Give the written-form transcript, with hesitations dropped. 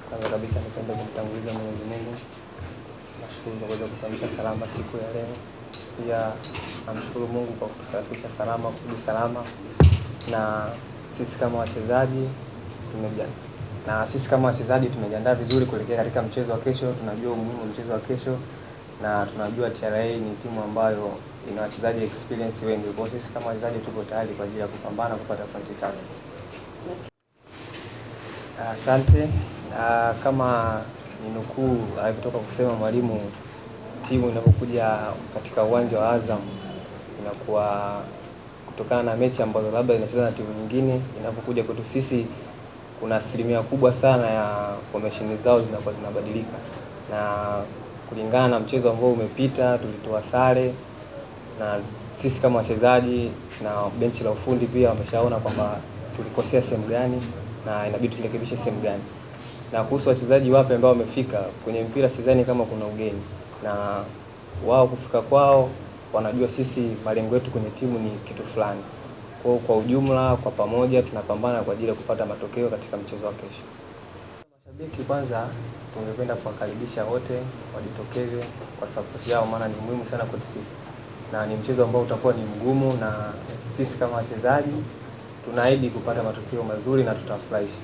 Kwanza kabisa nipende kumtanguliza Mwenyezi Mungu. Nashukuru kwa kuweza kutamisha salama siku ya leo. Pia namshukuru Mungu kwa kutusafisha salama, kurudi salama. Na sisi kama wachezaji tumejiandaa vizuri kuelekea katika mchezo wa kesho. Tunajua umuhimu wa mchezo wa kesho na tunajua TRA ni timu ambayo ina wachezaji experience wengi. Kwa sisi kama wachezaji tuko tayari kwa ajili ya kupambana kupata pointi tatu. Asante. Kama ninukuu alivyotoka kusema mwalimu, timu inapokuja katika uwanja wa Azam inakuwa kutokana na mechi ambazo labda inacheza na timu nyingine, inapokuja kwetu sisi kuna asilimia kubwa sana ya formation zao zinakuwa zinabadilika, na kulingana na mchezo ambao umepita tulitoa sare, na sisi kama wachezaji na benchi la ufundi pia wameshaona kwamba tulikosea sehemu gani na inabidi turekebishe sehemu gani. Na kuhusu wachezaji wapi ambao wamefika kwenye mpira, sidhani kama kuna ugeni, na wao kufika kwao wanajua sisi malengo yetu kwenye timu ni kitu fulani. Kwa ujumla, kwa pamoja tunapambana kwa ajili ya kupata matokeo katika mchezo wa kesho. Mashabiki kwanza tungependa kuwakaribisha wote wajitokeze kwa support yao, maana ni muhimu sana kwetu sisi, na ni mchezo ambao utakuwa ni mgumu, na sisi kama wachezaji tunaahidi kupata matokeo mazuri na tutafurahisha.